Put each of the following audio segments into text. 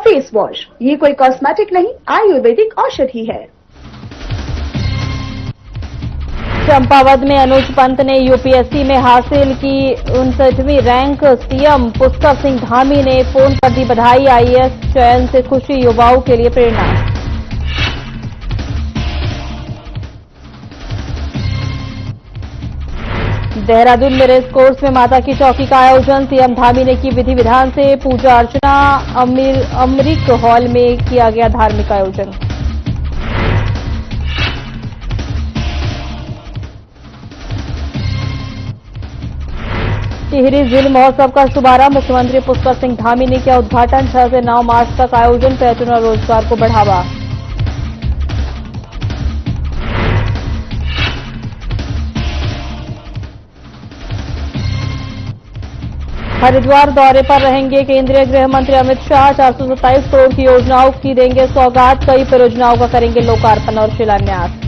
Face wash, ये कोई cosmetic नहीं, आयुर्वेदिक औषधि है। चंपावत में अनुज पंत ने यूपीएससी में हासिल की 59वीं रैंक। सीएम पुष्कर सिंह धामी ने फोन पर दी बधाई। आईएएस चयन से खुशी, युवाओं के लिए प्रेरणा। देहरादून में रेस कोर्स में माता की चौकी का आयोजन। सीएम धामी ने की विधि विधान से पूजा अर्चना। अमृत हॉल में किया गया धार्मिक आयोजन। टिहरी झील महोत्सव का शुभारंभ। मुख्यमंत्री पुष्कर सिंह धामी ने किया उद्घाटन। 6 से 9 मार्च तक आयोजन। पर्यटन और रोजगार को बढ़ावा। हरिद्वार दौरे पर रहेंगे केंद्रीय गृह मंत्री अमित शाह। 427 करोड़ की योजनाओं की देंगे सौगात। कई परियोजनाओं का करेंगे लोकार्पण और शिलान्यास।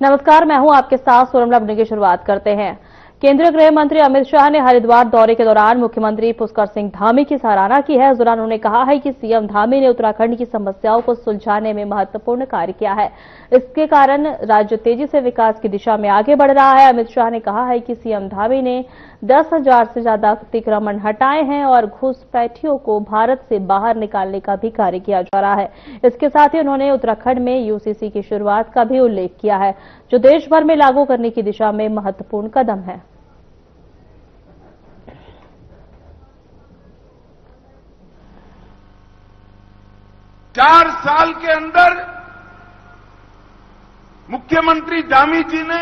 नमस्कार, मैं हूं आपके साथ सोनम। अपने की शुरुआत करते हैं। केंद्रीय गृह मंत्री अमित शाह ने हरिद्वार दौरे के दौरान मुख्यमंत्री पुष्कर सिंह धामी की सराहना की है। इस दौरान उन्होंने कहा है कि सीएम धामी ने उत्तराखंड की समस्याओं को सुलझाने में महत्वपूर्ण कार्य किया है। इसके कारण राज्य तेजी से विकास की दिशा में आगे बढ़ रहा है। अमित शाह ने कहा है कि सीएम धामी ने 10,000 से ज्यादा अतिक्रमण हटाए हैं और घुसपैठियों को भारत से बाहर निकालने का भी कार्य किया जा रहा है। इसके साथ ही उन्होंने उत्तराखंड में यूसीसी की शुरुआत का भी उल्लेख किया है, जो देश भर में लागू करने की दिशा में महत्वपूर्ण कदम है। चार साल के अंदर मुख्यमंत्री धामी जी ने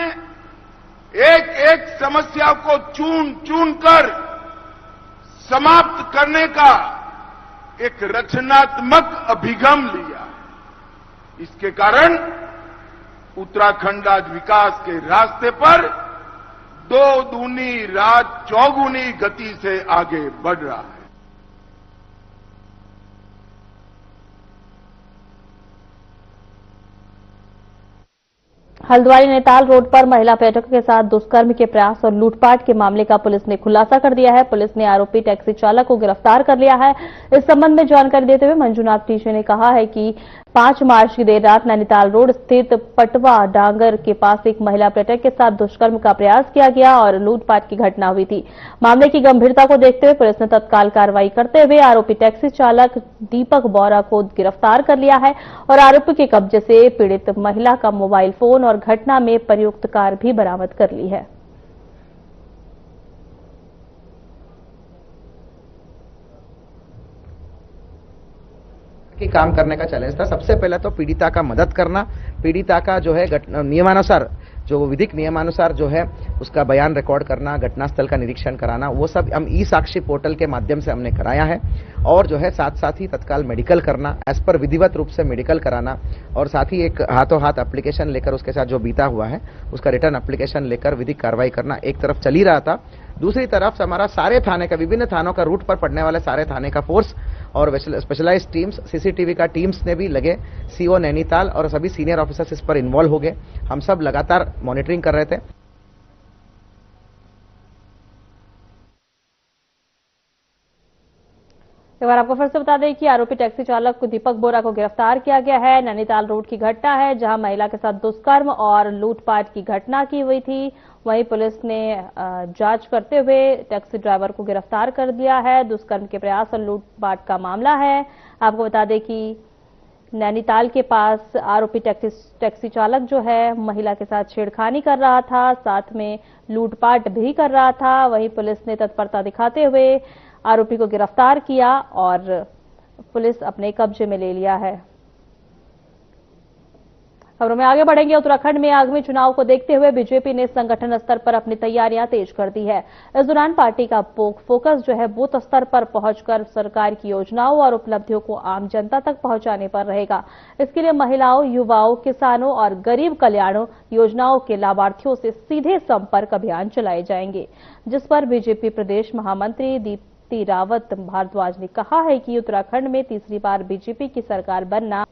एक एक समस्या को चुन चुन कर समाप्त करने का एक रचनात्मक अभिगम लिया। इसके कारण उत्तराखंड आज विकास के रास्ते पर दो दूनी रात चौगुनी गति से आगे बढ़ रहा है। हल्द्वानी नैनीताल रोड पर महिला पर्यटकों के साथ दुष्कर्म के प्रयास और लूटपाट के मामले का पुलिस ने खुलासा कर दिया है। पुलिस ने आरोपी टैक्सी चालक को गिरफ्तार कर लिया है। इस संबंध में जानकारी देते हुए मंजुनाथ टीशे ने कहा है कि 5 मार्च की देर रात नैनीताल रोड स्थित पटवा डांगर के पास एक महिला पर्यटक के साथ दुष्कर्म का प्रयास किया गया और लूटपाट की घटना हुई थी। मामले की गंभीरता को देखते हुए पुलिस ने तत्काल कार्रवाई करते हुए आरोपी टैक्सी चालक दीपक बोरा को गिरफ्तार कर लिया है और आरोपी के कब्जे से पीड़ित महिला का मोबाइल फोन और घटना में प्रयुक्त कार भी बरामद कर ली है। की काम करने का चैलेंज था। सबसे पहले तो पीड़िता का मदद करना, पीड़िता का जो है नियमानुसार, जो विधिक नियमानुसार जो है उसका बयान रिकॉर्ड करना, घटनास्थल का निरीक्षण कराना, वो सब हम ई साक्षी पोर्टल के माध्यम से हमने कराया है। और जो है साथ साथ ही तत्काल मेडिकल करना, एज पर विधिवत रूप से मेडिकल कराना, और साथ ही एक हाथों हाथ एप्लीकेशन लेकर उसके साथ जो बीता हुआ है उसका रिटर्न एप्लीकेशन लेकर विधिक कार्रवाई करना एक तरफ चल ही रहा था। दूसरी तरफ हमारा सारे थाने का, विभिन्न थानों का रूट पर पड़ने वाले सारे थाने का फोर्स और स्पेशलाइज्ड टीम्स, सीसीटीवी का टीम्स ने भी लगे, सीओ नैनीताल और सभी सीनियर ऑफिसर्स इस पर इन्वॉल्व हो गए। हम सब लगातार मॉनिटरिंग कर रहे थे। एक बार आपको फिर से बता दें कि आरोपी टैक्सी चालक को दीपक बोरा को गिरफ्तार किया गया है। नैनीताल रोड की घटना है जहां महिला के साथ दुष्कर्म और लूटपाट की घटना की हुई थी। वहीं पुलिस ने जांच करते हुए टैक्सी ड्राइवर को गिरफ्तार कर दिया है। दुष्कर्म के प्रयास और लूटपाट का मामला है। आपको बता दें कि नैनीताल के पास आरोपी टैक्सी चालक जो है महिला के साथ छेड़खानी कर रहा था, साथ में लूटपाट भी कर रहा था। वहीं पुलिस ने तत्परता दिखाते हुए आरोपी को गिरफ्तार किया और पुलिस अपने कब्जे में ले लिया है। खबरों में आगे बढ़ेंगे। उत्तराखंड में आगामी चुनाव को देखते हुए बीजेपी ने संगठन स्तर पर अपनी तैयारियां तेज कर दी है। इस दौरान पार्टी का फोकस जो है बूथ स्तर पर पहुंचकर सरकार की योजनाओं और उपलब्धियों को आम जनता तक पहुंचाने पर रहेगा। इसके लिए महिलाओं, युवाओं, किसानों और गरीब कल्याण योजनाओं के लाभार्थियों से सीधे संपर्क अभियान चलाए जाएंगे, जिस पर बीजेपी प्रदेश महामंत्री दीप्ति रावत भारद्वाज ने कहा है कि उत्तराखंड में तीसरी बार बीजेपी की सरकार बनना।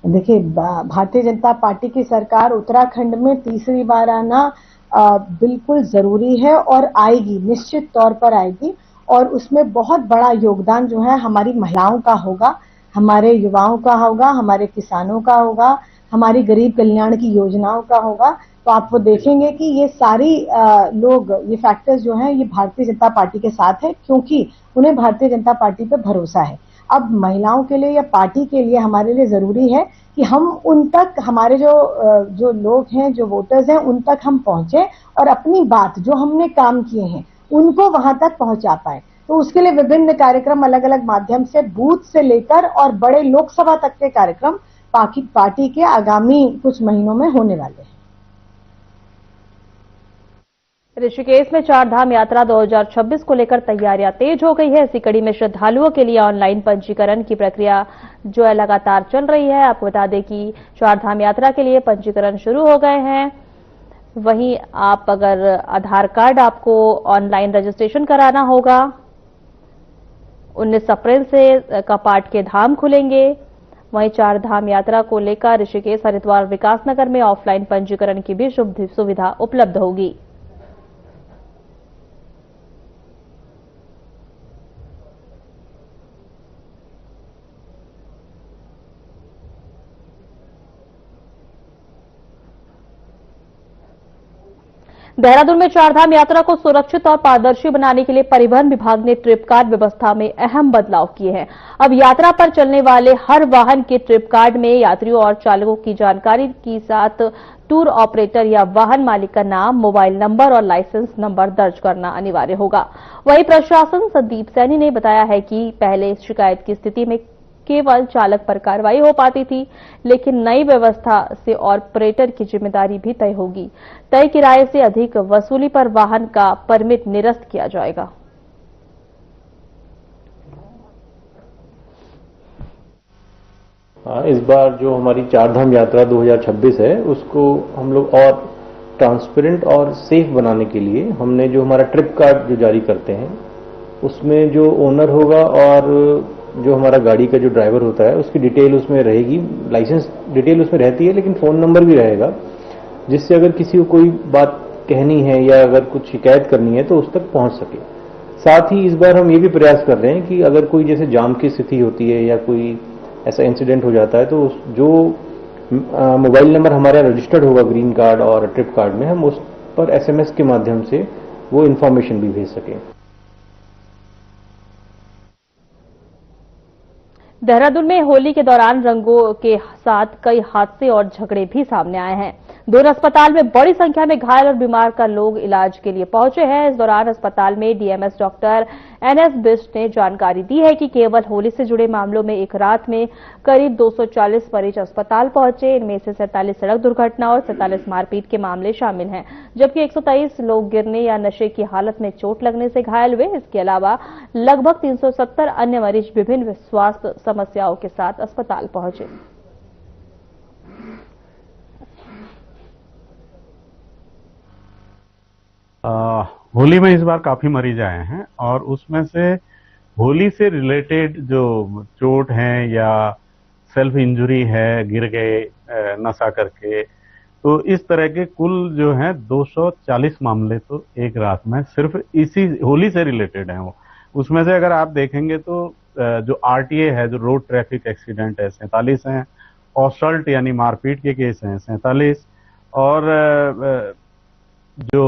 देखिए, भारतीय जनता पार्टी की सरकार उत्तराखंड में तीसरी बार आना बिल्कुल जरूरी है और आएगी, निश्चित तौर पर आएगी। और उसमें बहुत बड़ा योगदान जो है हमारी महिलाओं का होगा, हमारे युवाओं का होगा, हमारे किसानों का होगा, हमारी गरीब कल्याण की योजनाओं का होगा। तो आप वो देखेंगे कि ये सारी लोग, ये फैक्टर्स जो हैं, ये भारतीय जनता पार्टी के साथ है, क्योंकि उन्हें भारतीय जनता पार्टी पे भरोसा है। अब महिलाओं के लिए या पार्टी के लिए हमारे लिए जरूरी है कि हम उन तक, हमारे जो लोग हैं, जो वोटर्स हैं, उन तक हम पहुंचे और अपनी बात, जो हमने काम किए हैं, उनको वहां तक पहुंचा पाए। तो उसके लिए विभिन्न कार्यक्रम अलग अलग माध्यम से, बूथ से लेकर और बड़े लोकसभा तक के कार्यक्रम पार्टी के आगामी कुछ महीनों में होने वाले हैं। ऋषिकेश में चारधाम यात्रा 2026 को लेकर तैयारियां तेज हो गई है। इसी कड़ी में श्रद्धालुओं के लिए ऑनलाइन पंजीकरण की प्रक्रिया जो है लगातार चल रही है। आपको बता दें कि चारधाम यात्रा के लिए पंजीकरण शुरू हो गए हैं। वहीं आप अगर आधार कार्ड, आपको ऑनलाइन रजिस्ट्रेशन कराना होगा। 19 अप्रैल से कपाट के धाम खुलेंगे। वहीं चारधाम यात्रा को लेकर ऋषिकेश, हरिद्वार, विकासनगर में ऑफलाइन पंजीकरण की भी सुविधा उपलब्ध होगी। देहरादून में चारधाम यात्रा को सुरक्षित और पारदर्शी बनाने के लिए परिवहन विभाग ने ट्रिप कार्ड व्यवस्था में अहम बदलाव किए हैं। अब यात्रा पर चलने वाले हर वाहन के ट्रिप कार्ड में यात्रियों और चालकों की जानकारी के साथ टूर ऑपरेटर या वाहन मालिक का नाम, मोबाइल नंबर और लाइसेंस नंबर दर्ज करना अनिवार्य होगा। वहीं प्रशासन संदीप सैनी ने बताया है कि पहले शिकायत की स्थिति में केवल चालक पर कार्रवाई हो पाती थी, लेकिन नई व्यवस्था से ऑपरेटर की जिम्मेदारी भी तय होगी। तय किराए से अधिक वसूली पर वाहन का परमिट निरस्त किया जाएगा। इस बार जो हमारी चारधाम यात्रा 2026 है, उसको हम लोग और ट्रांसपेरेंट और सेफ बनाने के लिए हमने जो हमारा ट्रिप कार्ड जो जारी करते हैं, उसमें जो ओनर होगा और जो हमारा गाड़ी का जो ड्राइवर होता है, उसकी डिटेल उसमें रहेगी। लाइसेंस डिटेल उसमें रहती है, लेकिन फोन नंबर भी रहेगा, जिससे अगर किसी को कोई बात कहनी है या अगर कुछ शिकायत करनी है तो उस तक पहुंच सके। साथ ही इस बार हम ये भी प्रयास कर रहे हैं कि अगर कोई जैसे जाम की स्थिति होती है या कोई ऐसा इंसिडेंट हो जाता है, तो जो मोबाइल नंबर हमारा रजिस्टर्ड होगा ग्रीन कार्ड और ट्रिप कार्ड में, हम उस पर SMS के माध्यम से वो इन्फॉर्मेशन भी भेज सकें। देहरादून में होली के दौरान रंगों के साथ कई हादसे और झगड़े भी सामने आए हैं। दोनों अस्पताल में बड़ी संख्या में घायल और बीमार का लोग इलाज के लिए पहुंचे हैं। इस दौरान अस्पताल में DMS डॉक्टर NS बिष्ट ने जानकारी दी है कि केवल होली से जुड़े मामलों में एक रात में करीब 240 मरीज अस्पताल पहुंचे। इनमें से 47 सड़क दुर्घटना और 47 मारपीट के मामले शामिल हैं, जबकि 123 लोग गिरने या नशे की हालत में चोट लगने से घायल हुए। इसके अलावा लगभग 370 अन्य मरीज विभिन्न स्वास्थ्य समस्याओं के साथ अस्पताल पहुंचे। होली में इस बार काफी मरीज आए हैं और उसमें से होली से रिलेटेड जो चोट है या सेल्फ इंजरी है, गिर गए नशा करके, तो इस तरह के कुल जो है 240 मामले तो एक रात में सिर्फ इसी होली से रिलेटेड हैं। वो उसमें से अगर आप देखेंगे तो जो RTA है, जो रोड ट्रैफिक एक्सीडेंट है, 47 हैं। असॉल्ट यानी मारपीट के केस हैं 47, और जो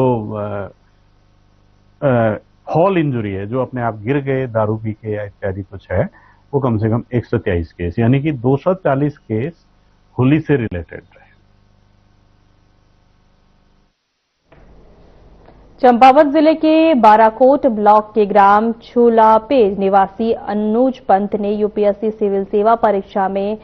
हॉल इंजुरी है, जो अपने आप गिर गए दारू पी के या इत्यादि कुछ है, वो कम से कम 123 केस, यानी कि 240 केस होली से रिलेटेड रहे। चंपावत जिले के बाराकोट ब्लॉक के ग्राम छुलापे निवासी अनुज पंत ने यूपीएससी सिविल सेवा परीक्षा में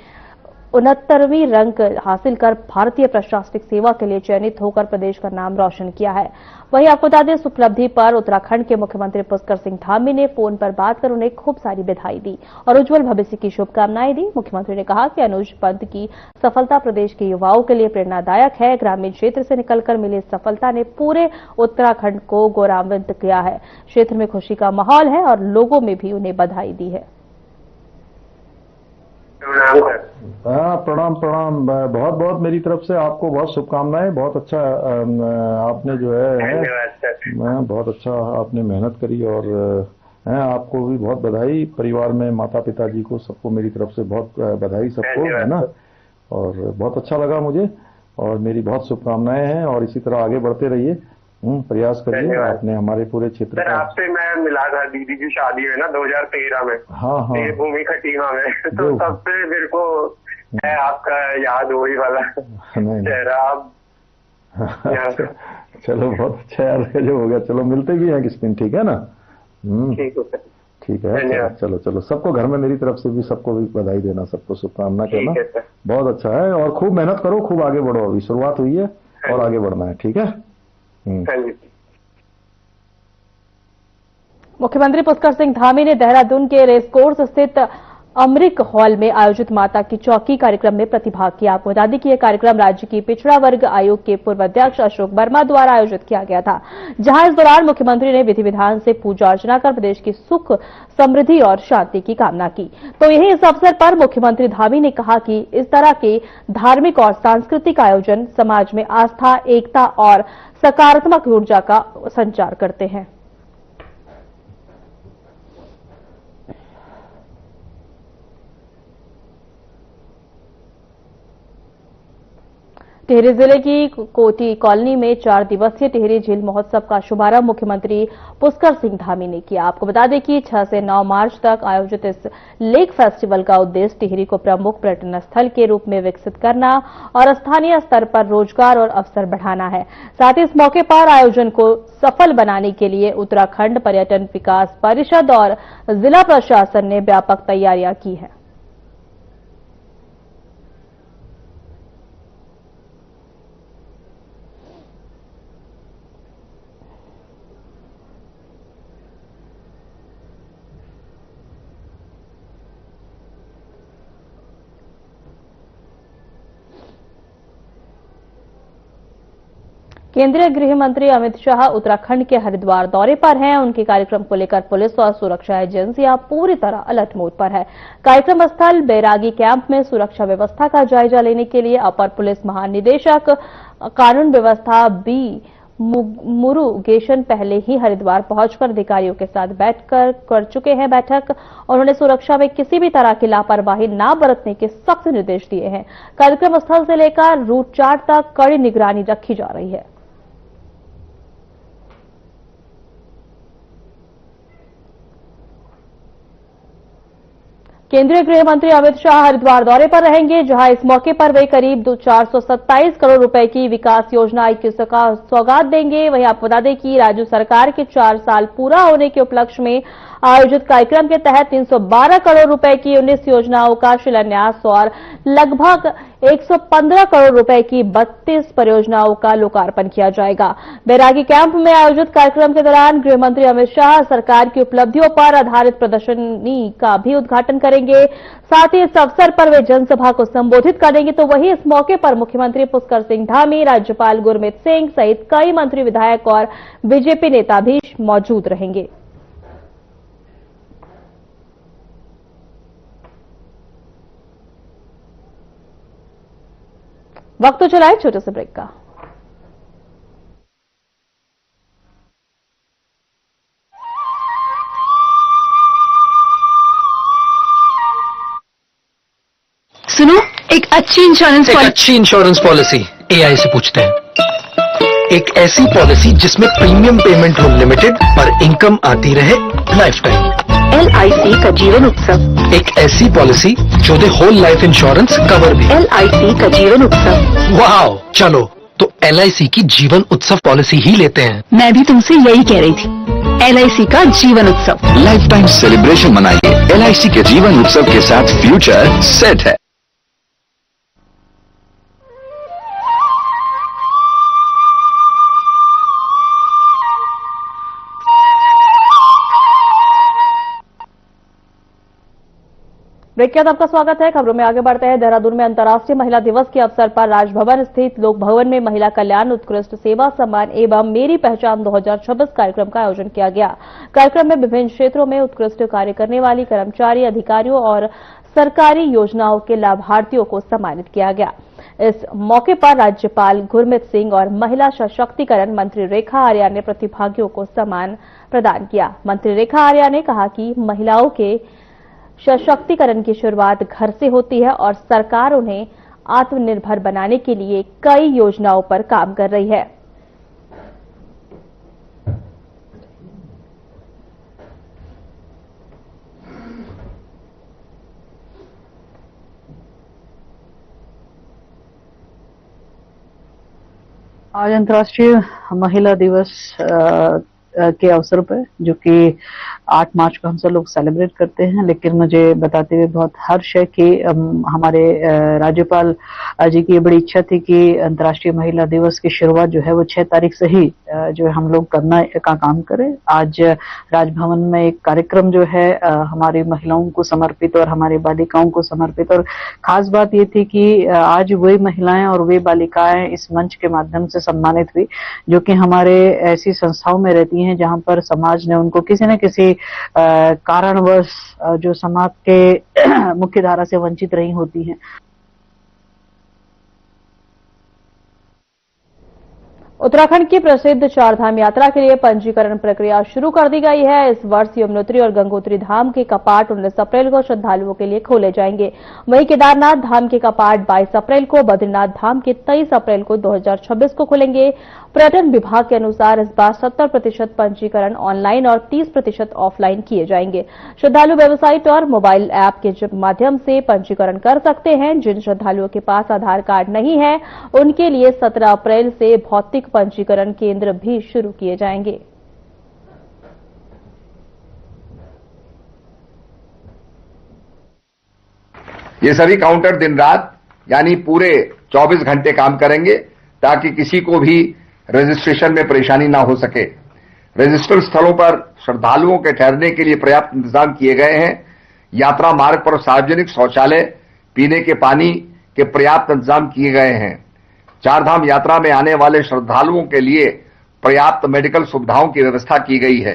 69वीं रैंक हासिल कर भारतीय प्रशासनिक सेवा के लिए चयनित होकर प्रदेश का नाम रोशन किया है। वहीं आपको बता दें, इस उपलब्धि पर उत्तराखंड के मुख्यमंत्री पुष्कर सिंह धामी ने फोन पर बात कर उन्हें खूब सारी बधाई दी और उज्जवल भविष्य की शुभकामनाएं दी। मुख्यमंत्री ने कहा कि अनुज पंत की सफलता प्रदेश के युवाओं के लिए प्रेरणादायक है। ग्रामीण क्षेत्र से निकलकर मिली इस सफलता ने पूरे उत्तराखंड को गौरवान्वित किया है। क्षेत्र में खुशी का माहौल है और लोगों में भी उन्हें बधाई दी है। प्रणाम प्रणाम। बहुत बहुत मेरी तरफ से आपको बहुत शुभकामनाएं। बहुत अच्छा आपने जो है बहुत अच्छा आपने मेहनत करी और आपको भी बहुत बधाई। परिवार में माता पिता जी को सबको मेरी तरफ से बहुत बधाई सबको, है ना। और बहुत अच्छा लगा मुझे और मेरी बहुत शुभकामनाएं हैं और इसी तरह आगे बढ़ते रहिए, प्रयास करिए। आपने हमारे पूरे क्षेत्र का आपसे मैं मिला था, दीदी की शादी में ना 2013 में। हाँ, भूमि खटीमा में तो सबसे मेरे को है आपका याद वही वाला चेहरा। आप चलो बहुत अच्छा यार, जो हो गया। चलो मिलते भी हैं किस दिन, ठीक है ना। ठीक है, चलो चलो। सबको घर में मेरी तरफ से भी सबको भी बधाई देना, सबको शुभकामना करना। बहुत अच्छा है और खूब मेहनत करो, खूब आगे बढ़ो। अभी शुरुआत हुई है और आगे बढ़ना है, ठीक है। मुख्यमंत्री पुष्कर सिंह धामी ने देहरादून के रेसकोर्स स्थित अमृत हॉल में आयोजित माता की चौकी कार्यक्रम में प्रतिभाग किया। आपको बता दें कि यह कार्यक्रम राज्य की पिछड़ा वर्ग आयोग के पूर्व अध्यक्ष अशोक वर्मा द्वारा आयोजित किया गया था, जहां इस दौरान मुख्यमंत्री ने विधि विधान से पूजा अर्चना कर प्रदेश की सुख समृद्धि और शांति की कामना की। तो यही इस अवसर पर मुख्यमंत्री धामी ने कहा कि इस तरह के धार्मिक और सांस्कृतिक आयोजन समाज में आस्था, एकता और सकारात्मक ऊर्जा का संचार करते हैं। टिहरी जिले की कोटी कॉलोनी में 4 दिवसीय टिहरी झील महोत्सव का शुभारंभ मुख्यमंत्री पुष्कर सिंह धामी ने किया। आपको बता दें कि 6 से 9 मार्च तक आयोजित इस लेक फेस्टिवल का उद्देश्य टिहरी को प्रमुख पर्यटन स्थल के रूप में विकसित करना और स्थानीय स्तर पर रोजगार और अवसर बढ़ाना है। साथ ही इस मौके पर आयोजन को सफल बनाने के लिए उत्तराखंड पर्यटन विकास परिषद और जिला प्रशासन ने व्यापक तैयारियां की हैं। केंद्रीय गृह मंत्री अमित शाह उत्तराखंड के हरिद्वार दौरे पर हैं। उनके कार्यक्रम को लेकर पुलिस और सुरक्षा एजेंसियां पूरी तरह अलर्ट मोड पर है। कार्यक्रम स्थल बैरागी कैंप में सुरक्षा व्यवस्था का जायजा लेने के लिए अपर पुलिस महानिदेशक कानून व्यवस्था बी मुरुगेशन पहले ही हरिद्वार पहुंचकर अधिकारियों के साथ कर चुके हैं बैठक। उन्होंने सुरक्षा में किसी भी तरह की लापरवाही न बरतने के सख्त निर्देश दिए हैं। कार्यक्रम स्थल से लेकर रूट चार्ट तक कड़ी निगरानी रखी जा रही है। केंद्रीय गृह मंत्री अमित शाह हरिद्वार दौरे पर रहेंगे, जहां इस मौके पर वे करीब 427 करोड़ रुपए की विकास योजना की सौगात देंगे। वहीं आपको बता दें कि राज्य सरकार के 4 साल पूरा होने के उपलक्ष्य में आयोजित कार्यक्रम के तहत 312 करोड़ रुपए की 19 योजनाओं का शिलान्यास और लगभग 115 करोड़ रुपए की 32 परियोजनाओं का लोकार्पण किया जाएगा। बैरागी कैंप में आयोजित कार्यक्रम के दौरान गृह मंत्री अमित शाह सरकार की उपलब्धियों पर आधारित प्रदर्शनी का भी उद्घाटन करेंगे। साथ ही इस अवसर पर वे जनसभा को संबोधित करेंगे। तो वहीं इस मौके पर मुख्यमंत्री पुष्कर सिंह धामी, राज्यपाल गुरमीत सिंह सहित कई मंत्री, विधायक और बीजेपी नेता भी मौजूद रहेंगे। वक्त तो चला है छोटे से ब्रेक का। सुनो, एक अच्छी इंश्योरेंस पॉलिसी एआई से पूछते हैं। एक ऐसी पॉलिसी जिसमें प्रीमियम पेमेंट हो लिमिटेड और इनकम आती रहे लाइफ टाइम। LIC का जीवन उत्सव। एक ऐसी पॉलिसी जो दे होल लाइफ इंश्योरेंस कवर भी। LIC का जीवन उत्सव। वाह, चलो तो LIC की जीवन उत्सव पॉलिसी ही लेते हैं। मैं भी तुमसे यही कह रही थी, LIC का जीवन उत्सव। लाइफ टाइम सेलिब्रेशन मनाइए LIC के जीवन उत्सव के साथ। फ्यूचर सेट है। ब्रेक के बाद आपका स्वागत है। खबरों में आगे बढ़ते हैं। देहरादून में अंतर्राष्ट्रीय महिला दिवस के अवसर पर राजभवन स्थित लोक भवन में महिला कल्याण उत्कृष्ट सेवा सम्मान एवं मेरी पहचान 2026 कार्यक्रम का आयोजन किया गया। कार्यक्रम में विभिन्न क्षेत्रों में उत्कृष्ट कार्य करने वाली कर्मचारी, अधिकारियों और सरकारी योजनाओं के लाभार्थियों को सम्मानित किया गया। इस मौके पर राज्यपाल गुरमीत सिंह और महिला सशक्तिकरण मंत्री रेखा आर्या ने प्रतिभागियों को सम्मान प्रदान किया। मंत्री रेखा आर्या ने कहा कि महिलाओं के सशक्तिकरण की शुरुआत घर से होती है और सरकार उन्हें आत्मनिर्भर बनाने के लिए कई योजनाओं पर काम कर रही है। आज अंतर्राष्ट्रीय महिला दिवस के अवसर पर, जो कि 8 मार्च को हम सब लोग सेलिब्रेट करते हैं, लेकिन मुझे बताते हुए बहुत हर्ष है कि हमारे राज्यपाल जी की ये बड़ी इच्छा थी कि अंतर्राष्ट्रीय महिला दिवस की शुरुआत जो है वो 6 तारीख से ही जो है हम लोग करना का काम करें। आज राजभवन में एक कार्यक्रम जो है हमारी महिलाओं को समर्पित और हमारी बालिकाओं को समर्पित, और खास बात ये थी कि आज वही महिलाएं और वे बालिकाएं इस मंच के माध्यम से सम्मानित हुई जो कि हमारे ऐसी संस्थाओं में रहती हैं जहां पर समाज ने उनको किसी न किसी कारणवश जो समाज के मुख्य धारा से वंचित रही होती हैं। उत्तराखंड की प्रसिद्ध चारधाम यात्रा के लिए पंजीकरण प्रक्रिया शुरू कर दी गई है। इस वर्ष यमुनोत्री और गंगोत्री धाम के कपाट 19 अप्रैल को श्रद्धालुओं के लिए खोले जाएंगे। वहीं केदारनाथ धाम के कपाट 22 अप्रैल को, बद्रीनाथ धाम के 23 अप्रैल को 2026 को खुलेंगे। पर्यटन विभाग के अनुसार इस बार 70% पंजीकरण ऑनलाइन और 30% ऑफलाइन किए जाएंगे। श्रद्धालु वेबसाइट और मोबाइल ऐप के माध्यम से पंजीकरण कर सकते हैं। जिन श्रद्धालुओं के पास आधार कार्ड नहीं है उनके लिए 17 अप्रैल से भौतिक पंजीकरण केंद्र भी शुरू किए जाएंगे। ये सभी काउंटर दिन रात यानी पूरे 24 घंटे काम करेंगे ताकि किसी को भी रजिस्ट्रेशन में परेशानी ना हो सके। रजिस्टर स्थलों पर श्रद्धालुओं के ठहरने के लिए पर्याप्त इंतजाम किए गए हैं। यात्रा मार्ग पर सार्वजनिक शौचालय, पीने के पानी के पर्याप्त इंतजाम किए गए हैं। चारधाम यात्रा में आने वाले श्रद्धालुओं के लिए पर्याप्त मेडिकल सुविधाओं की व्यवस्था की गई है।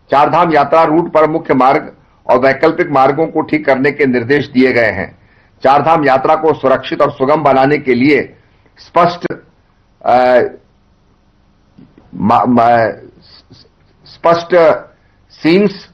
चारधाम यात्रा रूट पर मुख्य मार्ग और वैकल्पिक मार्गों को ठीक करने के निर्देश दिए गए हैं। चारधाम यात्रा को सुरक्षित और सुगम बनाने के लिए स्पष्ट सीन्स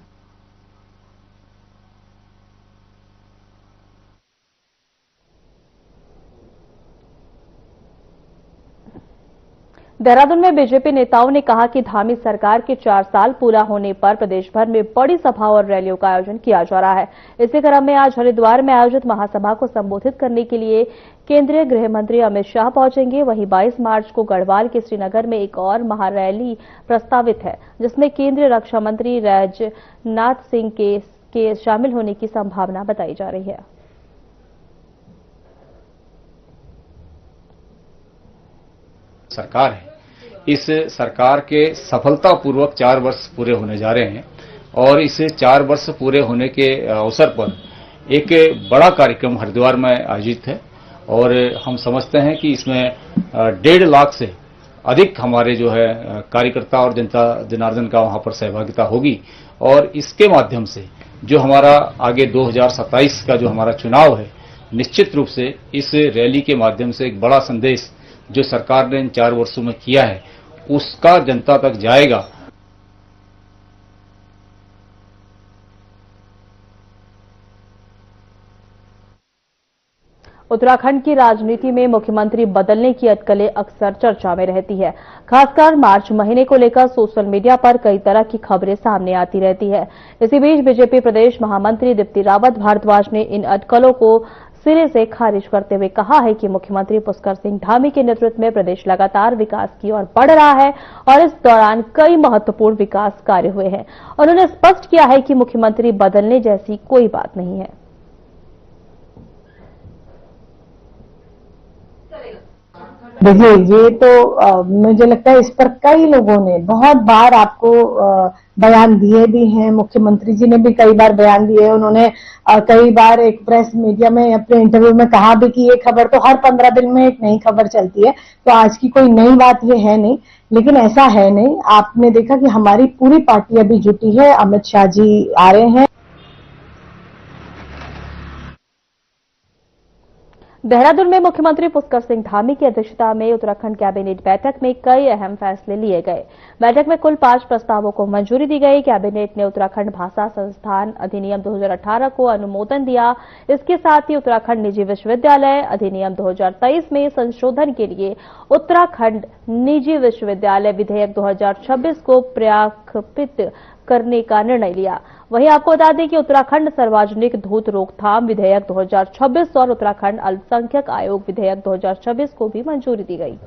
देहरादून में बीजेपी नेताओं ने कहा कि धामी सरकार के 4 साल पूरा होने पर प्रदेश भर में बड़ी सभा और रैलियों का आयोजन किया जा रहा है। इसी क्रम में आज हरिद्वार में आयोजित महासभा को संबोधित करने के लिए केंद्रीय गृह मंत्री अमित शाह पहुंचेंगे। वहीं 22 मार्च को गढ़वाल के श्रीनगर में एक और महारैली प्रस्तावित है, जिसमें केंद्रीय रक्षा मंत्री राजनाथ सिंह के शामिल होने की संभावना बताई जा रही है। सरकार है, इस सरकार के सफलतापूर्वक 4 वर्ष पूरे होने जा रहे हैं और इस 4 वर्ष पूरे होने के अवसर पर एक बड़ा कार्यक्रम हरिद्वार में आयोजित है और हम समझते हैं कि इसमें 1.5 लाख से अधिक हमारे जो है कार्यकर्ता और जनता जनार्दन का वहां पर सहभागिता होगी और इसके माध्यम से जो हमारा आगे 2027 का जो हमारा चुनाव है, निश्चित रूप से इस रैली के माध्यम से एक बड़ा संदेश जो सरकार ने इन 4 वर्षों में किया है उसका जनता तक जाएगा। उत्तराखंड की राजनीति में मुख्यमंत्री बदलने की अटकलें अक्सर चर्चा में रहती है। खासकर मार्च महीने को लेकर सोशल मीडिया पर कई तरह की खबरें सामने आती रहती है। इसी बीच बीजेपी प्रदेश महामंत्री दीप्ति रावत भारद्वाज ने इन अटकलों को सिरे से खारिज करते हुए कहा है कि मुख्यमंत्री पुष्कर सिंह धामी के नेतृत्व में प्रदेश लगातार विकास की ओर बढ़ रहा है और इस दौरान कई महत्वपूर्ण विकास कार्य हुए हैं। उन्होंने स्पष्ट किया है कि मुख्यमंत्री बदलने जैसी कोई बात नहीं है। देखिए, ये तो मुझे लगता है इस पर कई लोगों ने बहुत बार आपको बयान दिए भी हैं। मुख्यमंत्री जी ने भी कई बार बयान दिए। उन्होंने कई बार एक प्रेस मीडिया में अपने इंटरव्यू में कहा भी कि ये खबर तो हर 15 दिन में एक नई खबर चलती है, तो आज की कोई नई बात ये है नहीं। लेकिन ऐसा है नहीं। आपने देखा कि हमारी पूरी पार्टी अभी जुटी है। अमित शाह जी आ रहे हैं। देहरादून में मुख्यमंत्री पुष्कर सिंह धामी की अध्यक्षता में उत्तराखंड कैबिनेट बैठक में कई अहम फैसले लिए गए। बैठक में कुल 5 प्रस्तावों को मंजूरी दी गई। कैबिनेट ने उत्तराखंड भाषा संस्थान अधिनियम 2018 को अनुमोदन दिया। इसके साथ ही उत्तराखंड निजी विश्वविद्यालय अधिनियम 2023 में संशोधन के लिए उत्तराखंड निजी विश्वविद्यालय विधेयक 2026 को प्रख्यापित करने का निर्णय लिया। वहीं आपको बता दें कि उत्तराखंड सार्वजनिक धूर्त रोकथाम विधेयक 2026 और उत्तराखंड अल्पसंख्यक आयोग विधेयक 2026 को भी मंजूरी दी गई।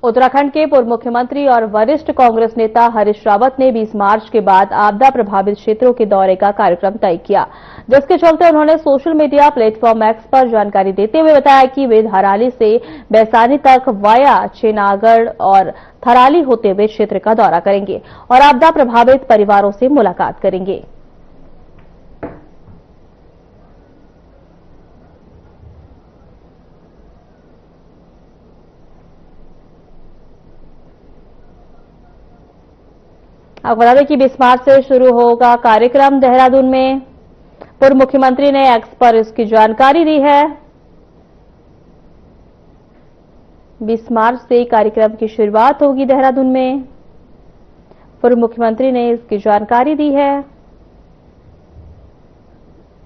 उत्तराखंड के पूर्व मुख्यमंत्री और वरिष्ठ कांग्रेस नेता हरीश रावत ने 20 मार्च के बाद आपदा प्रभावित क्षेत्रों के दौरे का कार्यक्रम तय किया, जिसके चलते उन्होंने सोशल मीडिया प्लेटफॉर्म एक्स पर जानकारी देते हुए बताया कि वे धराली से बैसानी तक वाया चेनागढ़ और थराली होते हुए क्षेत्र का दौरा करेंगे और आपदा प्रभावित परिवारों से मुलाकात करेंगे। आपको बता दें कि 20 मार्च से शुरू होगा कार्यक्रम देहरादून में। पूर्व मुख्यमंत्री ने एक्स पर इसकी जानकारी दी है। 20 मार्च से कार्यक्रम की शुरुआत होगी देहरादून में। पूर्व मुख्यमंत्री ने इसकी जानकारी दी है।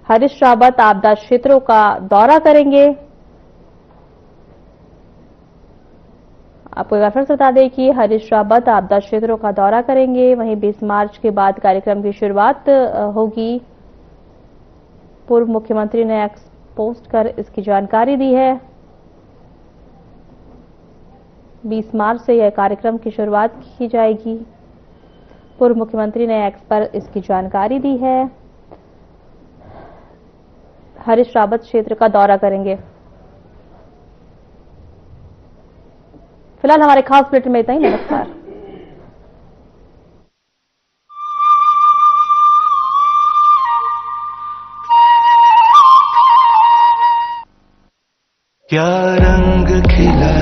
हरीश रावत आपदा क्षेत्रों का दौरा करेंगे। आपको एक बार फिर से बता दें कि हरीश रावत आपदा क्षेत्रों का दौरा करेंगे। वहीं 20 मार्च के बाद कार्यक्रम की शुरुआत होगी। पूर्व मुख्यमंत्री ने एक्स पोस्ट कर इसकी जानकारी दी है। 20 मार्च से यह कार्यक्रम की शुरुआत की जाएगी। पूर्व मुख्यमंत्री ने एक्स पर इसकी जानकारी दी है। हरीश रावत क्षेत्र का दौरा करेंगे। फिलहाल हमारे खास बुलेटिन में इतना ही। नमस्कार। क्या रंग खिला